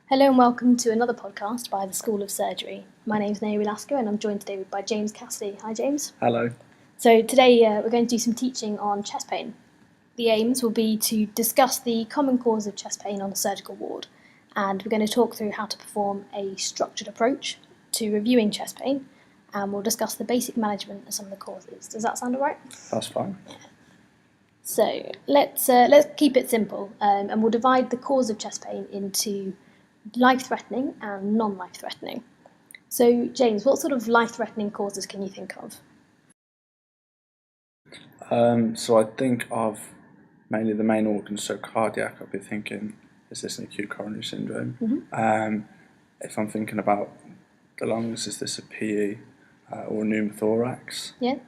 Hello and welcome to another podcast by the School of Surgery. My name's Naomi Laskar and I'm joined today by James Cassidy. Hi James. Hello. So today we're going to do some teaching on chest pain. The aims will be to discuss the common cause of chest pain on a surgical ward, and we're going to talk through how to perform a structured approach to reviewing chest pain, and we'll discuss the basic management of some of the causes. Does that sound alright? That's fine. So let's keep it simple, and we'll divide the cause of chest pain into life-threatening and non-life-threatening. So, James, what sort of life-threatening causes can you think of? So I think of mainly the main organs, so cardiac, I'll be thinking, is this an acute coronary syndrome? Mm-hmm. If I'm thinking about the lungs, is this a PE or a pneumothorax? Yeah.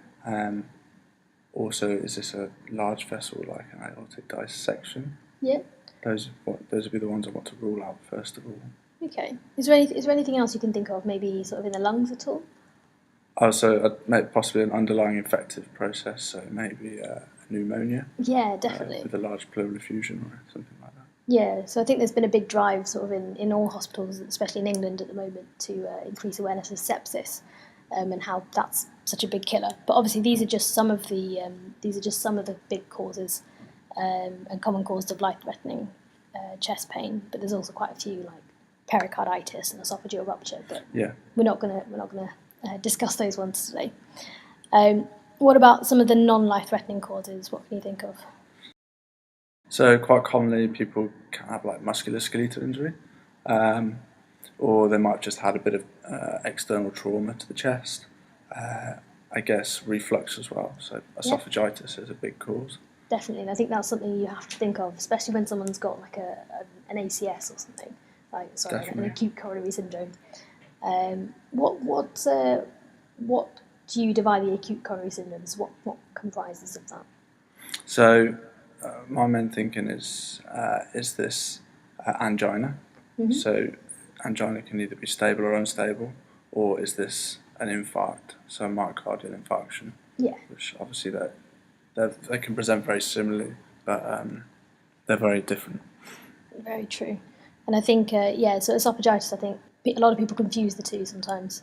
Also, is this a large vessel like an aortic dissection? Yeah. Those would be the ones I want to rule out first of all. Okay. Is there anything else you can think of, maybe sort of in the lungs at all? Also, possibly an underlying infective process, so maybe pneumonia. Yeah, definitely. With a large pleural effusion or something like that. Yeah, so I think there's been a big drive sort of in all hospitals, especially in England at the moment, to increase awareness of sepsis and how that's such a big killer. But obviously these are just some of the big causes and common causes of life-threatening chest pain. But there's also quite a few like pericarditis and esophageal rupture. But yeah, we're not gonna discuss those ones today. What about some of the non-life-threatening causes? What can you think of? So quite commonly people can have like musculoskeletal injury, or they might have just had a bit of external trauma to the chest. I guess reflux as well, so esophagitis is a big cause. Definitely, and I think that's something you have to think of, especially when someone's got like an ACS or something, an acute coronary syndrome. What do you divide the acute coronary syndromes? What comprises of that? So my main thinking is this angina? Mm-hmm. So angina can either be stable or unstable, or is this an infarct, so a myocardial infarction? Yeah. Which obviously they can present very similarly, but they're very different. Very true. And I think, so esophagitis, I think a lot of people confuse the two sometimes.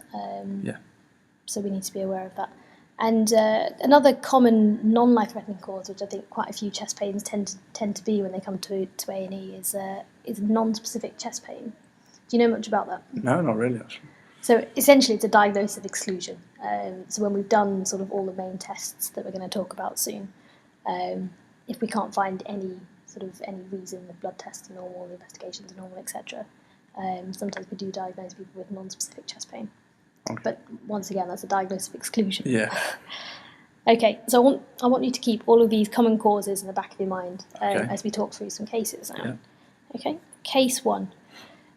So we need to be aware of that. And another common non-life-threatening cause, which I think quite a few chest pains tend to be when they come to A&E, is non-specific chest pain. Do you know much about that? No, not really, actually. So essentially it's a diagnosis of exclusion. So when we've done sort of all the main tests that we're going to talk about soon, if we can't find any reason, the blood tests are normal, the investigations are normal, etc., sometimes we do diagnose people with non-specific chest pain. Okay. But once again, that's a diagnosis of exclusion. Yeah. Okay, so I want you to keep all of these common causes in the back of your mind as we talk through some cases now. Yeah. Okay, case 1.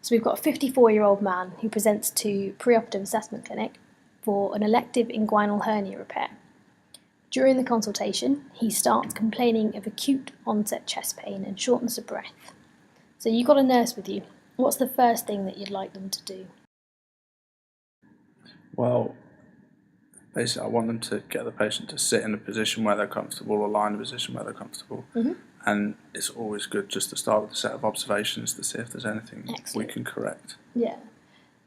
So we've got a 54-year-old man who presents to preoperative assessment clinic for an elective inguinal hernia repair. During the consultation, he starts complaining of acute onset chest pain and shortness of breath. So you've got a nurse with you. What's the first thing that you'd like them to do? Well, basically I want them to get the patient to sit in a position where they're comfortable or lie in a position where they're comfortable. Mm-hmm. And it's always good just to start with a set of observations to see if there's anything we can correct. Yeah.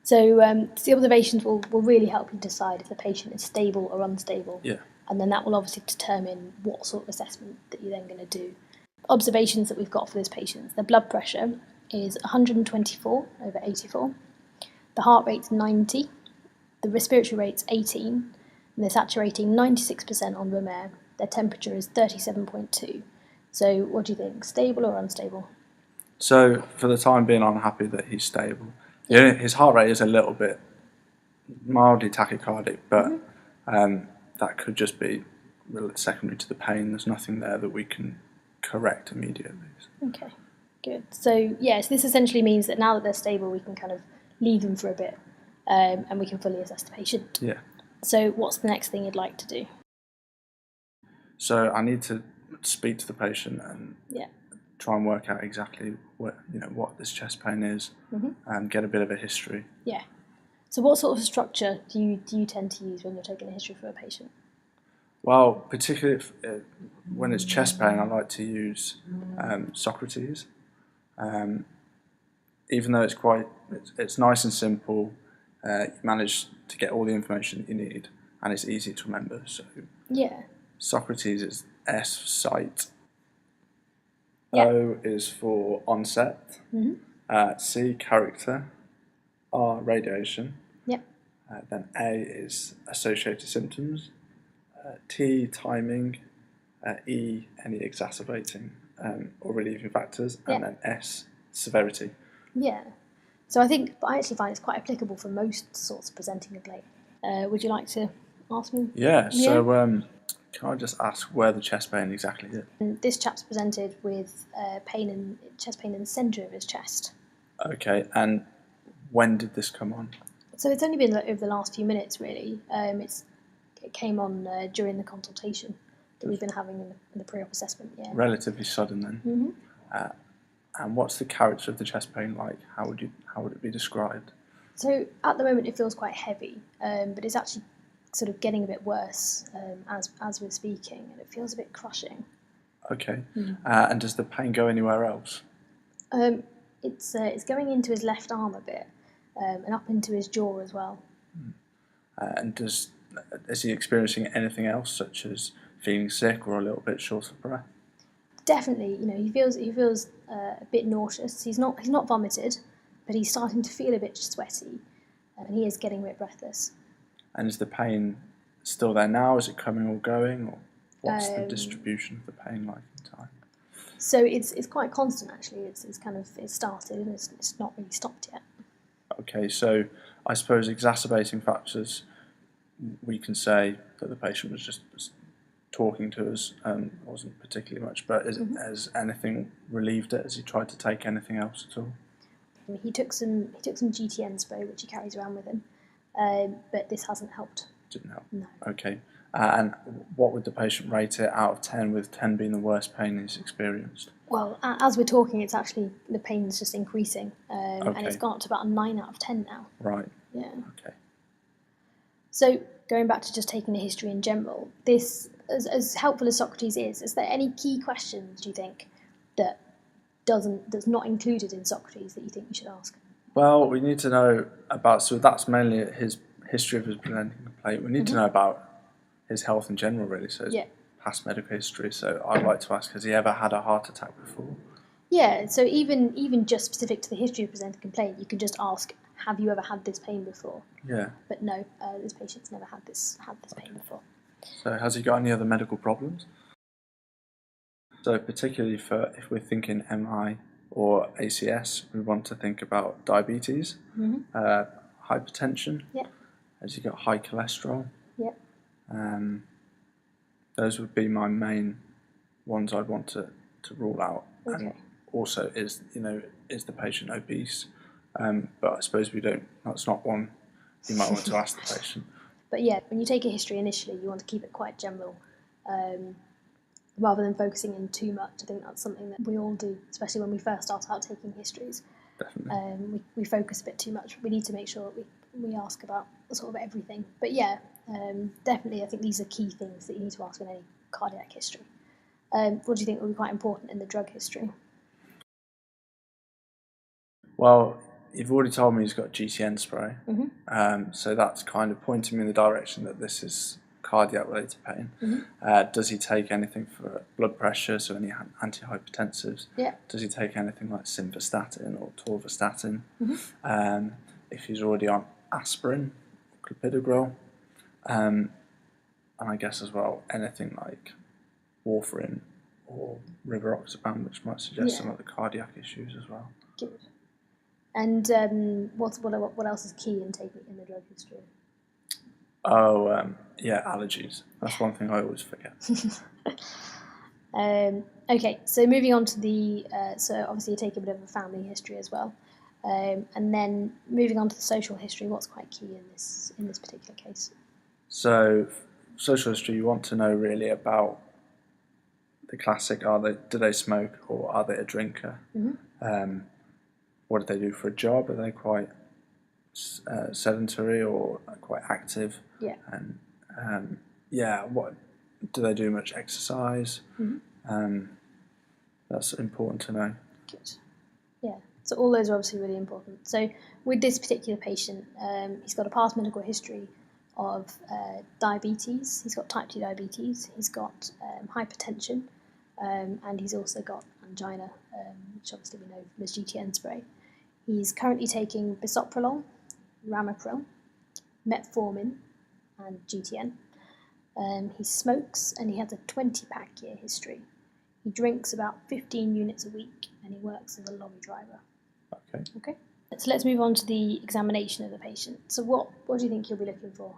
So the observations will really help you decide if the patient is stable or unstable. Yeah. And then that will obviously determine what sort of assessment that you're then going to do. Observations that we've got for this patient: the blood pressure is 124 over 84, the heart rate's 90, the respiratory rate's 18, and they're saturating 96% on room air. Their temperature is 37.2. So what do you think, stable or unstable? So for the time being, I'm happy that he's stable. Yeah, his heart rate is a little bit mildly tachycardic, but that could just be secondary to the pain. There's nothing there that we can correct immediately. Okay, good. So yes, this essentially means that now that they're stable, we can kind of leave them for a bit and we can fully assess the patient. Yeah. So what's the next thing you'd like to do? So I need to speak to the patient and try and work out exactly what this chest pain is, and get a bit of a history. Yeah. So what sort of structure do you tend to use when you're taking a history for a patient? Well, particularly when it's chest pain, I like to use Socrates. even though it's nice and simple, you manage to get all the information that you need, and it's easy to remember. So Yeah. Socrates is S, sight. Yeah. O is for onset. C, character. R, radiation. Yeah. Then A is associated symptoms. T, timing. E, any exacerbating or relieving factors. Yeah. And then S, severity. Yeah. So I actually find it's quite applicable for most sorts of presenting complaint. Would you like to ask me? Yeah, so can I just ask where the chest pain exactly is? This chap's presented with chest pain in the centre of his chest. Okay, and when did this come on? So it's only been over the last few minutes, really. It came on during the consultation that we've been having in the pre-op assessment. Yeah. Relatively sudden then. And what's the character of the chest pain like? How would it be described? So at the moment it feels quite heavy, but it's actually sort of getting a bit worse as we're speaking, and it feels a bit crushing. Okay. And does the pain go anywhere else? It's going into his left arm a bit, and up into his jaw as well. And is he experiencing anything else, such as feeling sick or a little bit short of breath? Definitely, he feels a bit nauseous. He's not vomited, but he's starting to feel a bit sweaty, and he is getting a bit breathless. And is the pain still there now? Is it coming or going, or what's the distribution of the pain like in time? So it's quite constant actually. It's started and it's not really stopped yet. Okay, so I suppose exacerbating factors, we can say that the patient was just talking to us and wasn't particularly much, but has anything relieved it? Has he tried to take anything else at all? He took some GTN spray which he carries around with him, but this hasn't helped. Didn't help? No. Okay. And what would the patient rate it out of 10, with 10 being the worst pain he's experienced? Well, as we're talking, it's actually, the pain's just increasing, and it's gone up to about a 9 out of 10 now. Right. Yeah. Okay. So going back to just taking the history in general, this, as helpful as Socrates is there any key questions, do you think, that's not included in Socrates that you think you should ask? Well, we need to know about, so that's mainly his history of his presenting complaint. We need to know about his health in general, really, so his past medical history. So I'd like to ask, has he ever had a heart attack before? Yeah, so even just specific to the history of presenting complaint, you can just ask, have you ever had this pain before? Yeah. But no, this patient's never had this pain before. So has he got any other medical problems? So particularly if we're thinking MI or ACS, we want to think about diabetes, hypertension. Yeah. Has he got high cholesterol? Yeah. Those would be my main ones I'd want to rule out. Okay. And also, is the patient obese? But I suppose that's not one you might want to ask the patient. But yeah, when you take a history initially, you want to keep it quite general, rather than focusing in too much. I think that's something that we all do, especially when we first start out taking histories. Definitely. We focus a bit too much. We need to make sure that we ask about sort of everything. But yeah, definitely I think these are key things that you need to ask in any cardiac history. What do you think will be quite important in the drug history? Well, you've already told me he's got GTN spray, so that's kind of pointing me in the direction that this is cardiac-related pain. Does he take anything for blood pressure, so any antihypertensives? Yeah. Does he take anything like simvastatin or torvastatin? If he's already on aspirin, clopidogrel, and I guess as well anything like warfarin or rivaroxaban, which might suggest some other cardiac issues as well. Good. And what else is key in taking in the drug history? Allergies. That's one thing I always forget. Okay, so moving on to so obviously you take a bit of a family history as well, and then moving on to the social history. What's quite key in this particular case? So social history, you want to know really about the classic: do they smoke or are they a drinker? What do they do for a job? Are they quite sedentary or quite active? Yeah. And what do they do? Much exercise? That's important to know. Good. Yeah. So all those are obviously really important. So with this particular patient, he's got a past medical history of diabetes. He's got type 2 diabetes. He's got hypertension, and he's also got angina, which obviously we know from his GTN spray. He's currently taking bisoprolol, ramipril, metformin, and GTN. He smokes, and he has a 20-pack year history. He drinks about 15 units a week, and he works as a lorry driver. Okay. So let's move on to the examination of the patient. So what do you think you'll be looking for?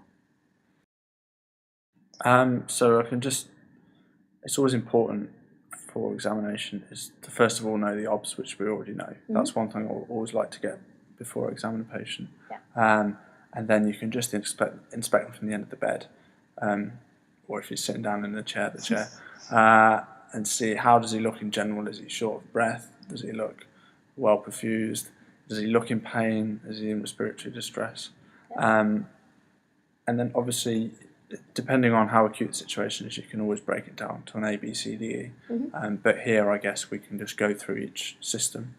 So it's always important for examination is to first of all know the obs, which we already know. Mm-hmm. That's one thing I always like to get before I examine a patient. Yeah. And then you can just inspect them from the end of the bed, or if he's sitting down in the chair, and see how does he look in general. Is he short of breath? Does he look well perfused? Does he look in pain? Is he in respiratory distress? Yeah. And then obviously, depending on how acute the situation is, you can always break it down to an A, B, C, D, E. Mm-hmm. But here, I guess, we can just go through each system.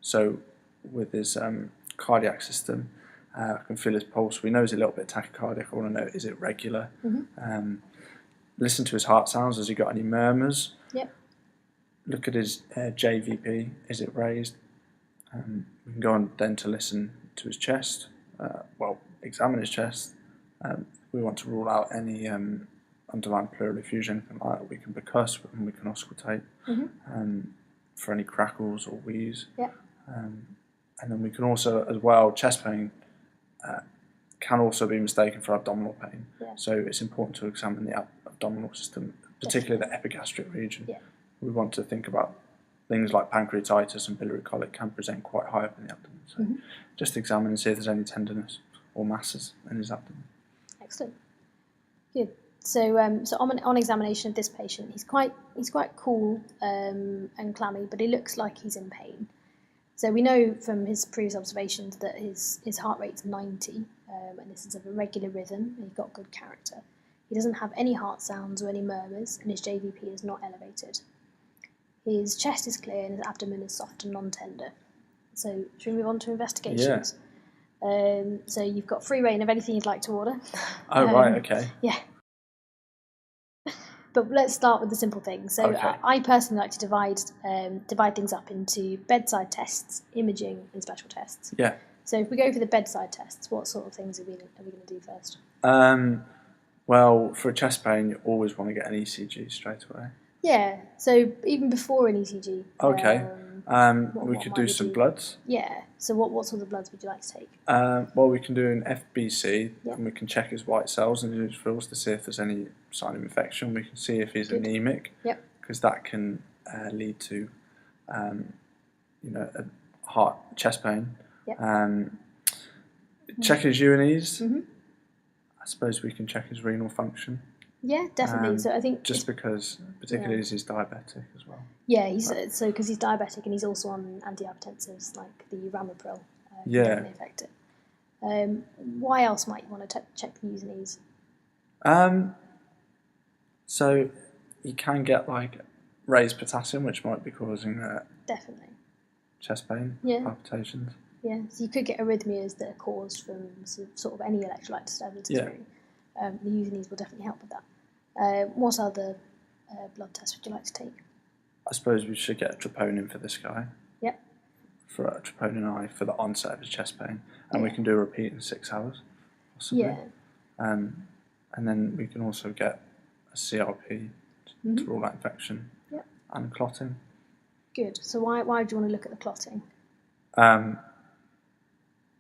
So with his cardiac system, I can feel his pulse. We know he's a little bit tachycardic. I want to know, is it regular? Mm-hmm. Listen to his heart sounds. Has he got any murmurs? Yep. Look at his JVP. Is it raised? We can go on then to listen to his chest. Examine his chest. We want to rule out any underlying pleural effusion, anything like that. We can percuss and we can auscultate for any crackles or wheeze. Yeah. And then we can also, as well, chest pain can also be mistaken for abdominal pain. Yeah. So it's important to examine the abdominal system, particularly the epigastric region. Yeah. We want to think about things like pancreatitis and biliary colic can present quite high up in the abdomen. So just examine and see if there's any tenderness or masses in his abdomen. Excellent. Good. So on examination of this patient, he's quite cool and clammy, but he looks like he's in pain. So we know from his previous observations that his heart rate's 90, and this is of a regular rhythm, and he's got good character. He doesn't have any heart sounds or any murmurs, and his JVP is not elevated. His chest is clear and his abdomen is soft and non-tender. So should we move on to investigations? Yeah. So you've got free reign of anything you'd like to order. Oh, right, okay. Yeah. But let's start with the simple things. So okay. I personally like to divide things up into bedside tests, imaging, and special tests. Yeah. So if we go for the bedside tests, what sort of things are we going to do first? Well, for a chest pain, you always want to get an ECG straight away. Yeah. So even before an ECG. Okay. We could do some bloods. Yeah. So what sort of bloods would you like to take? Well, we can do an FBC, and we can check his white cells and neutrophils to see if there's any sign of infection. We can see if he's anemic. Yep. Because that can lead to, a chest pain. Yep. Check his UNEs. Mm-hmm. I suppose we can check his renal function. Yeah, definitely. So I think because particularly as he's diabetic as well. Yeah, because he's diabetic and he's also on antihypertensives like the ramipril. Definitely affect it. Why else might you want to check the UNEs? So you can get raised potassium, which might be causing definitely chest pain, palpitations. Yeah, so you could get arrhythmias that are caused from sort of any electrolyte disturbances. Yeah. Really. The UNEs will definitely help with that. What other blood tests would you like to take? I suppose we should get a troponin for this guy. Yep. For a troponin I for the onset of his chest pain, and we can do a repeat in 6 hours, possibly. Yeah. And then we can also get a CRP to rule out infection. Yep. And clotting. Good. So why do you want to look at the clotting? I'm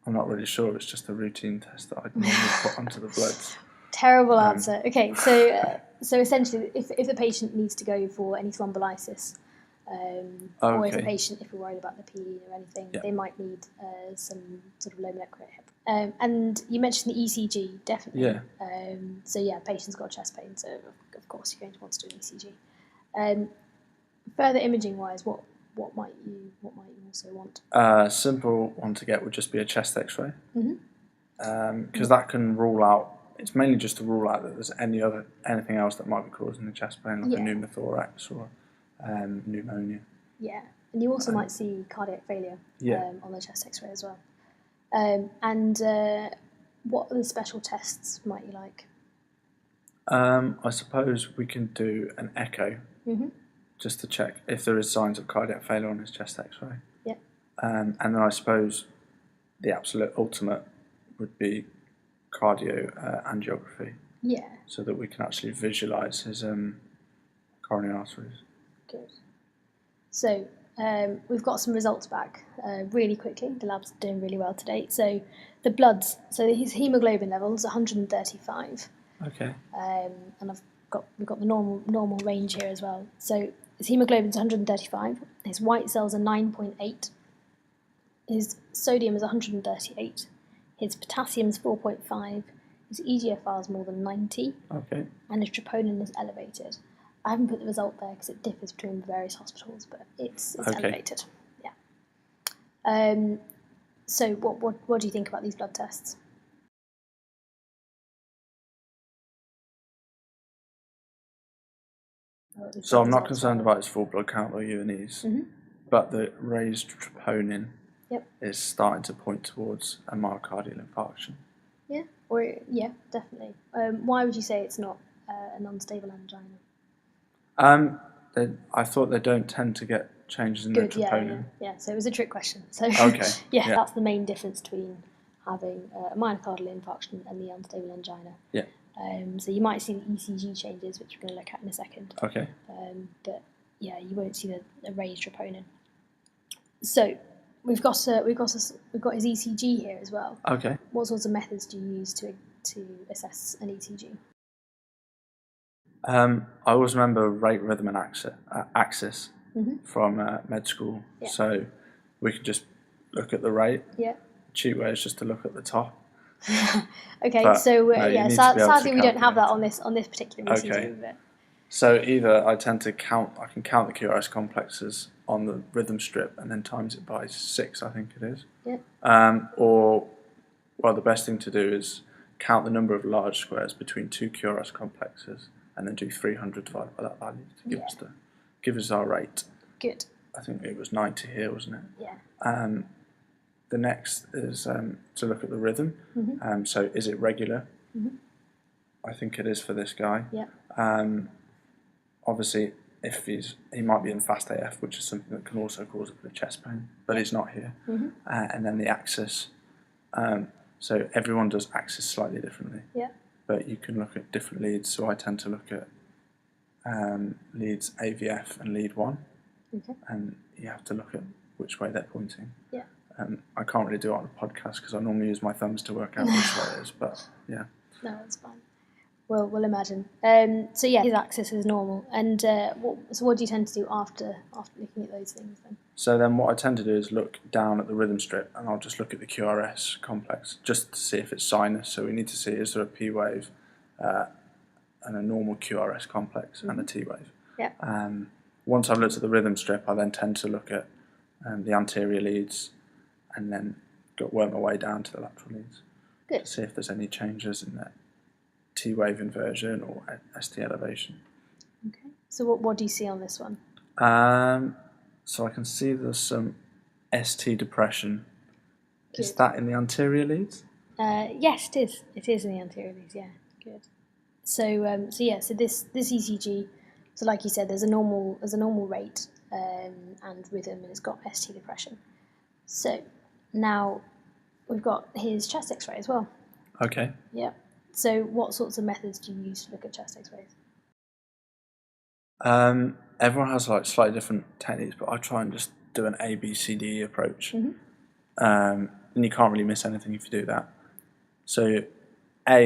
not really sure. It's just a routine test that I'd normally put onto the bloods. Terrible answer. Okay, so essentially, if the patient needs to go for any thrombolysis, or if we're worried about the PE or anything, they might need some sort of low molecular hip. And you mentioned the ECG, definitely. Yeah. Patient's got chest pain, so of course you're going to want to do an ECG. Further imaging wise, what might you also want? Simple one to get would just be a chest X-ray. Because that can rule out. It's mainly just to rule out that there's anything else that might be causing the chest pain, like a pneumothorax or pneumonia. Yeah. And you also might see cardiac failure on the chest X-ray as well. What other special tests might you like? I suppose we can do an echo just to check if there is signs of cardiac failure on his chest X-ray. Yeah. And then I suppose the absolute ultimate would be cardio angiography. Yeah. So that we can actually visualise his coronary arteries. Good. So we've got some results back really quickly. The lab's doing really well today. So the bloods, so his haemoglobin levels 135. Okay. And we've got the normal range here as well. So his haemoglobin's 135. His white cells are 9.8. His sodium is 138. His potassium's 4.5. His EGFR is more than 90. Okay. And his troponin is elevated. I haven't put the result there because it differs between various hospitals, but it's elevated. Yeah. So what do you think about these blood tests? So I'm not concerned about his full blood count or UNEs, but the raised troponin is starting to point towards a myocardial infarction. Yeah, definitely. Why would you say it's not an unstable angina? I thought they don't tend to get changes in the troponin. Yeah. So it was a trick question. So that's the main difference between having a myocardial infarction and the unstable angina. Yeah. So you might see the ECG changes, which we're going to look at in a second. Okay. But yeah, you won't see the raised troponin. So we've got his ECG here as well. Okay. What sorts of methods do you use to assess an ECG? I always remember rate, rhythm, and axis from med school. Yeah. So we could just look at the rate. Yeah. Cheap way is just to look at the top. Okay, but, so sadly we don't have that on this particular ECG. Okay. So either I can count the QRS complexes on the rhythm strip and then times it by 6, I think it is. Yeah. Or the best thing to do is count the number of large squares between 2 QRS complexes and then do 300 divided by that value to give us our rate. Good. I think it was 90 here, wasn't it? Yeah. The next is to look at the rhythm. So is it regular? I think it is for this guy. Yeah. Obviously, if he might be in fast AF, which is something that can also cause a bit of chest pain, but he's not here. And then the axis. So everyone does axis slightly differently. Yeah. But you can look at different leads. So I tend to look at leads AVF and lead 1. Okay. And you have to look at which way they're pointing. Yeah. I can't really do it on a podcast because I normally use my thumbs to work out which way it is, but yeah. No, that's fine. We'll imagine. So yeah, his axis is normal. And what do you tend to do after looking at those things then? So then what I tend to do is look down at the rhythm strip and I'll just look at the QRS complex just to see if it's sinus. So we need to see is there a P wave and a normal QRS complex and a T wave. Yeah. Once I've looked at the rhythm strip, I then tend to look at the anterior leads and then work my way down to the lateral leads. Good. To see if there's any changes in that T wave inversion or ST elevation. Okay. So what do you see on this one? So I can see there's some ST depression. Good. Is that in the anterior leads? Yes, it is. It is in the anterior leads. Yeah. Good. So so this ECG. So like you said, there's a normal rate and rhythm, and it's got ST depression. So now we've got his chest X-ray as well. Okay. Yeah. So what sorts of methods do you use to look at chest X-rays? Everyone has like slightly different techniques, but I try and just do an ABCD approach. And you can't really miss anything if you do that. So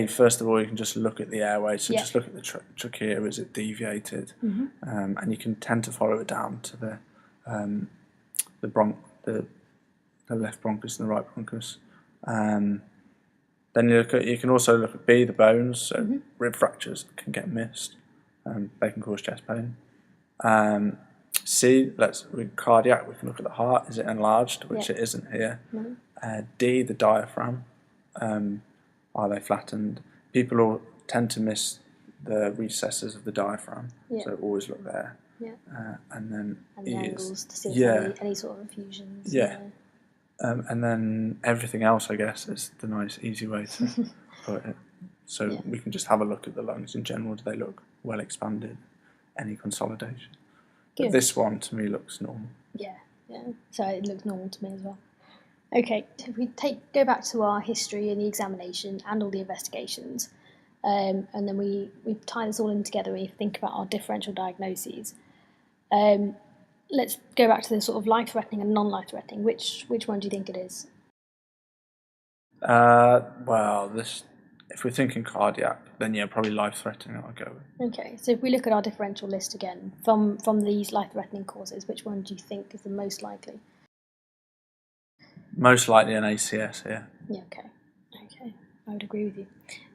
first of all, you can just look at the airway. So just look at the trachea, is it deviated? And you can tend to follow it down to the left bronchus and the right bronchus. Then you can also look at B, the bones. So rib fractures can get missed. They can cause chest pain. C, cardiac. We can look at the heart. Is it enlarged? Which it isn't here. D, the diaphragm. Are they flattened? People tend to miss the recesses of the diaphragm, so always look there. Yeah. And then And the angles to see if yeah. there's any sort of effusions. Yeah. And then everything else, I guess, is the nice, easy way to put it. So we can just have a look at the lungs in general. Do they look well expanded? Any consolidation? But this one, to me, looks normal. Yeah. So it looks normal to me as well. Okay, if we go back to our history and the examination and all the investigations, and then we tie this all in together, we think about our differential diagnoses. Let's go back to the sort of life-threatening and non-life-threatening. Which one do you think it is? Well, if we're thinking cardiac, then yeah, probably life-threatening. I'll go with. Okay, so if we look at our differential list again from these life-threatening causes, which one do you think is the most likely? Most likely an ACS here. Yeah. Okay, I would agree with you.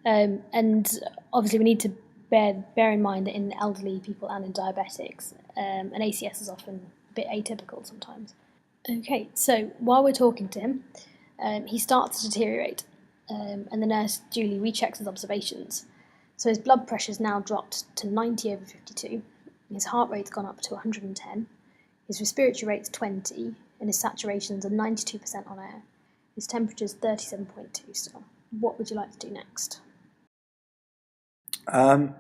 And obviously, we need to bear in mind that in elderly people and in diabetics, an ACS is often a bit atypical sometimes. Okay, so while we're talking to him, he starts to deteriorate, and the nurse Julie rechecks his observations. So his blood pressure's now dropped to 90/52, his heart rate's gone up to 110, his respiratory rate's 20, and his saturations are 92% on air. His temperature's 37.2 still. What would you like to do next? I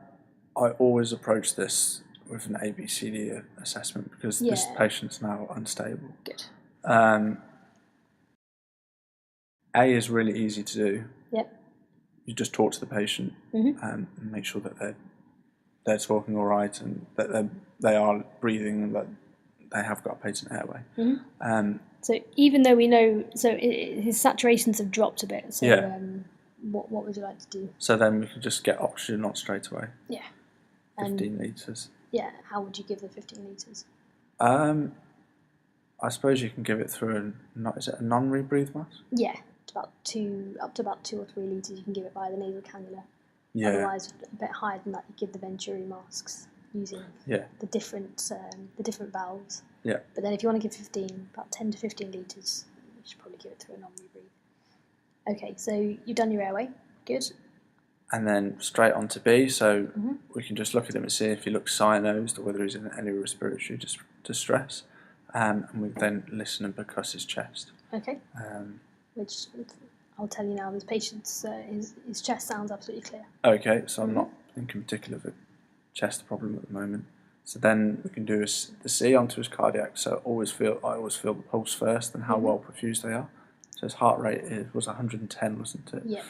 always approach this with an ABCD assessment because this patient's now unstable. Good. A is really easy to do. Yep. You just talk to the patient and make sure that they're talking all right and that they are breathing and that they have got a patent airway. So even though we know, his saturations have dropped a bit. So what would you like to do? So then we could just get oxygen on straight away. Yeah. 15 litres. Yeah. How would you give the 15 litres? I suppose you can give it through is it a non-rebreathe mask? Yeah. Up to about 2 or 3 litres you can give it via the nasal cannula. Yeah. Otherwise, a bit higher than that, you give the Venturi masks using the different valves. Yeah. But then if you want to give 15, about 10 to 15 litres, you should probably give it through a non-rebreathe. Okay, so you've done your airway. Good. And then straight on to B, so we can just look at him and see if he looks cyanosed or whether he's in any respiratory distress. And we then listen and percuss his chest. Okay. Which I'll tell you now, this patient's his chest sounds absolutely clear. Okay, so I'm not thinking particular of a chest problem at the moment. So then we can do the C onto his cardiac. So I always feel the pulse first and how well perfused they are. So his heart rate was 110, wasn't it? Yeah.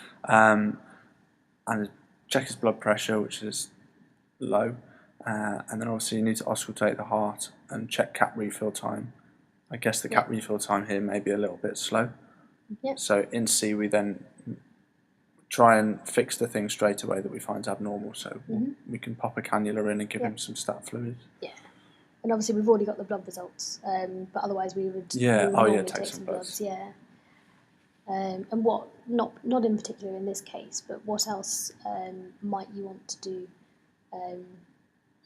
And check his blood pressure, which is low. And then obviously you need to auscultate the heart and check cap refill time. I guess the cap refill time here may be a little bit slow. Yep. So in C we then try and fix the thing straight away that we find abnormal. So we can pop a cannula in and give him some stat fluids. Yeah. And obviously we've already got the blood results, but otherwise we would take some bloods. Yeah. And what not in particular in this case, but what else might you want to do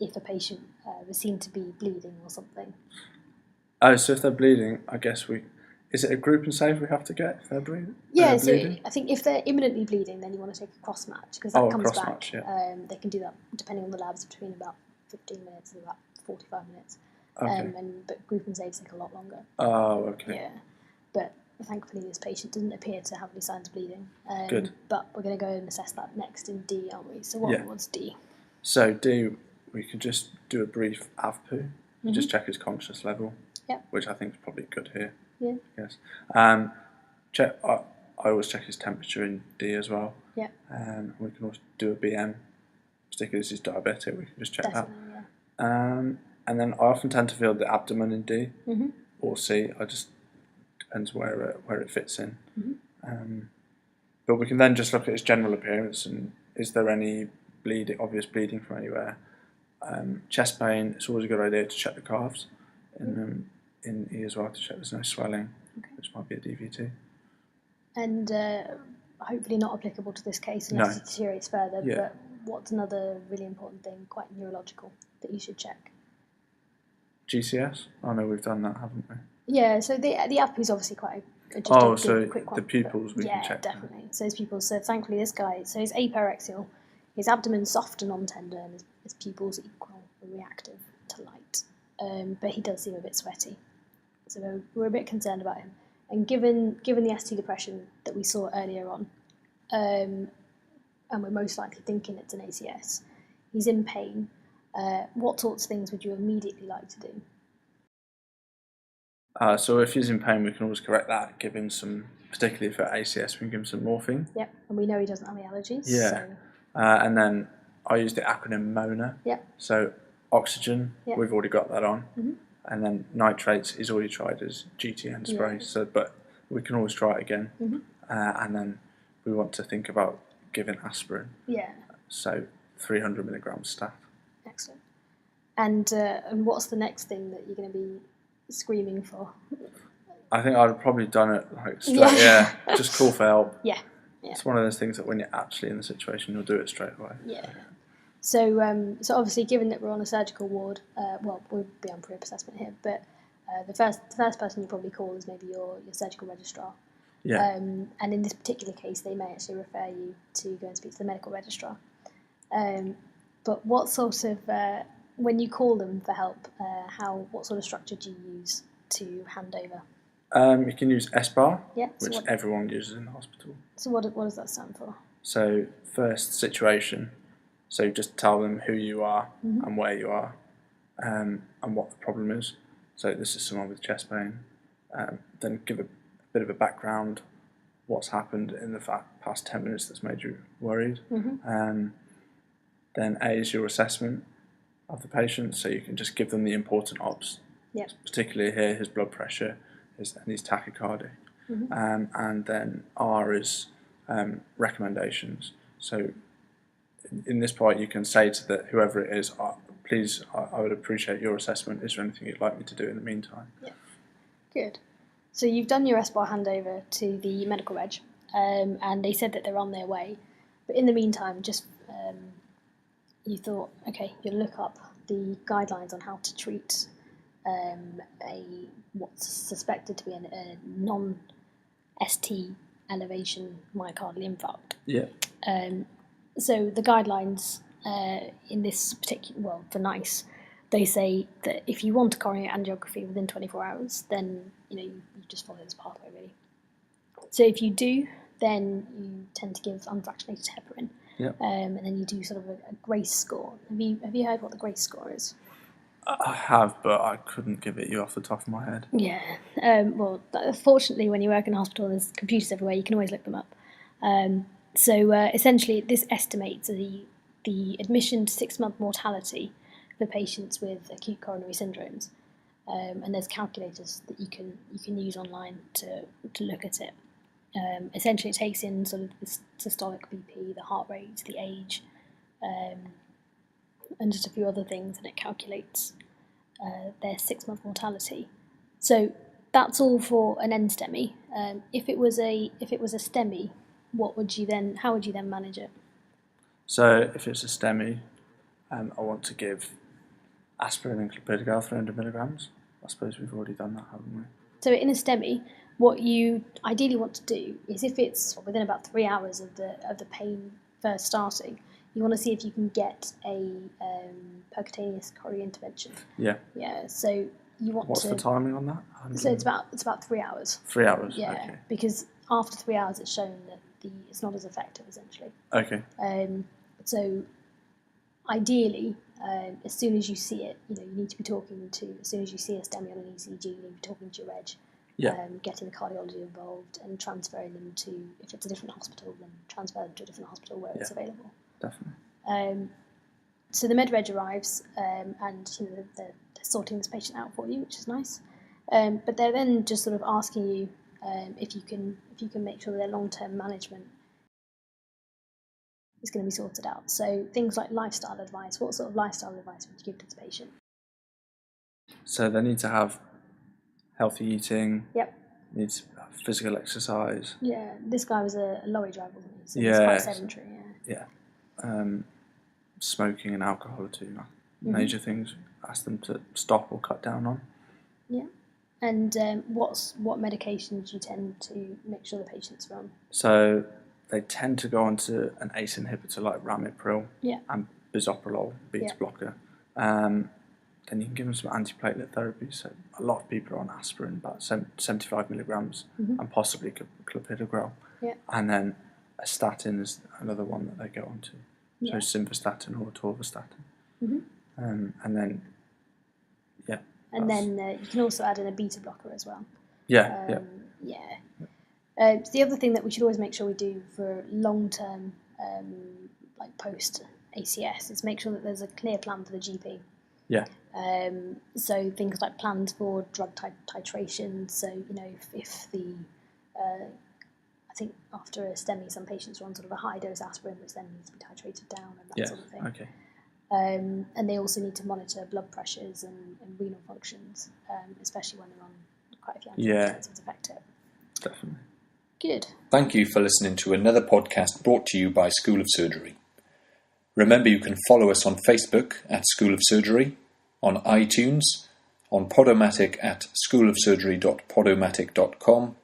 if a patient was seen to be bleeding or something? Oh, so if they're bleeding, I guess is it a group and save we have to get if they're bleeding? Yeah, so I think if they're imminently bleeding, then you want to take a cross match because that comes back. They can do that depending on the labs between about 15 minutes and about 45 minutes. Okay. But group and saves take a lot longer. Oh, okay. Yeah, but thankfully this patient doesn't appear to have any signs of bleeding. Good. But we're going to go and assess that next in D, aren't we? So what's D? So D, we can just do a brief AVPU, just check his conscious level, which I think is probably good here. Yeah. Yes. Check. I always check his temperature in D as well. Yeah. We can also do a BM, particularly as he's diabetic. We can just check that. Yeah. And then I often tend to feel the abdomen in D or C. I just depends where it fits in. But we can then just look at his general appearance and is there any obvious bleeding from anywhere. Chest pain. It's always a good idea to check the calves. In E as well to check there's no swelling, which might be a DVT. And hopefully not applicable to this case unless it deteriorates further. Yeah. But what's another really important thing, quite neurological, that you should check? GCS? Oh no, we've done that, haven't we? Yeah, so the AVPU is obviously quite a quick one. The pupils we can check. Yeah, definitely. So his pupils. So thankfully this guy, so he's apyrexial, his abdomen's soft and non-tender, and his pupils equal and reactive to light, but he does seem a bit sweaty. So we're a bit concerned about him. And given the ST depression that we saw earlier on, and we're most likely thinking it's an ACS, he's in pain. What sorts of things would you immediately like to do? So if he's in pain, we can always correct that, give him some, particularly for ACS, we can give him some morphine. Yep, and we know he doesn't have any allergies. Yeah. So. And then I use the acronym MONA. Yep. So oxygen, yep. we've already got that on. Mm-hmm. And then nitrates is already tried as GTN spray. Yeah. So, but we can always try it again. Mm-hmm. And then we want to think about giving aspirin. Yeah. So 300 milligrams staph. Excellent. And what's the next thing that you're going to be screaming for? I think I'd have probably done it like straight. Yeah. Just call for help. Yeah. It's one of those things that when you're actually in the situation, you'll do it straight away. Yeah. So obviously, given that we're on a surgical ward, we'll be on pre-op assessment here, but the first person you probably call is maybe your surgical registrar. Yeah. And in this particular case, they may actually refer you to go and speak to the medical registrar. But what sort of when you call them for help, what sort of structure do you use to hand over? You can use SBAR, which everyone uses in the hospital. So what does that stand for? So first situation, so you just tell them who you are and where you are, and what the problem is. So this is someone with chest pain. Then give a bit of a background, what's happened in the past 10 minutes that's made you worried. Then A is your assessment of the patient, so you can just give them the important obs. Yep. Particularly here, his blood pressure, and his tachycardia. And then R is recommendations. So in this part, you can say to whoever it is, please, I would appreciate your assessment. Is there anything you'd like me to do in the meantime? Yeah, good. So you've done your SBAR handover to the medical reg, and they said that they're on their way. But in the meantime, just you thought, okay, you'll look up the guidelines on how to treat what's suspected to be a non-ST elevation myocardial infarct. Yeah. So the guidelines in this particular, for NICE, they say that if you want a coronary angiography within 24 hours, then you just follow this pathway really. So if you do, then you tend to give unfractionated heparin. Yeah. And then you do sort of a GRACE score. Have you heard what the GRACE score is? I have, but I couldn't give it you off the top of my head. Yeah. Well, fortunately, when you work in a hospital, there's computers everywhere. You can always look them up. So essentially, this estimates the admission to 6-month mortality for patients with acute coronary syndromes. And there's calculators that you can use online to look at it. Essentially, it takes in sort of the systolic BP, the heart rate, the age, and just a few other things, and it calculates their 6-month mortality. So that's all for an NSTEMI. If it was a STEMI, how would you then manage it? So if it's a STEMI, I want to give aspirin and clopidogrel 300 milligrams. I suppose we've already done that, haven't we? So in a STEMI, what you ideally want to do is, if it's within about 3 hours of the pain first starting, you want to see if you can get a percutaneous coronary intervention. Yeah. Yeah. So you want What's the timing on that? So it's about 3 hours. 3 hours. Yeah. Okay. Because after 3 hours, it's shown that it's not as effective, essentially. Okay. So ideally, as soon as you see it, you need to be talking to. As soon as you see a STEMI on an ECG, you need to be talking to your reg. Yeah. Getting the cardiology involved and transferring them to, if it's a different hospital, then transfer them to a different hospital where it's available. Definitely. So the med reg arrives, and they're sorting this patient out for you, which is nice. But they're then just sort of asking you if you can make sure that their long-term management is going to be sorted out. So things like lifestyle advice. What sort of lifestyle advice would you give to this patient? So they need to have healthy eating. Yep. Needs physical exercise. Yeah, this guy was a lorry driver, wasn't he? So yeah. He's quite sedentary. Yeah. Smoking and alcohol are two major things. Ask them to stop or cut down on. Yeah. And what medications do you tend to make sure the patients are on? So they tend to go onto an ACE inhibitor like ramipril and bisoprolol, beta blocker. then you can give them some antiplatelet therapy. So a lot of people are on aspirin, about 75 milligrams, and possibly clopidogrel. Yeah. And then a statin is another one that they go on to. So simvastatin or atorvastatin. And then, And then you can also add in a beta blocker as well. Yeah. The other thing that we should always make sure we do for long-term, like post-ACS, is make sure that there's a clear plan for the GP. Yeah. So things like plans for drug titration. So, if the, I think after a STEMI, some patients are on sort of a high-dose aspirin, which then needs to be titrated down and that sort of thing. Okay. And they also need to monitor blood pressures and renal functions, especially when they're on quite a few antidepressants affect it. Definitely. Good. Thank you for listening to another podcast brought to you by School of Surgery. Remember, you can follow us on Facebook at School of Surgery, on iTunes, on Podomatic at schoolofsurgery.podomatic.com,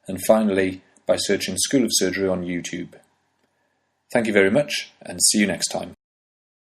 and finally by searching School of Surgery on YouTube. Thank you very much, and see you next time.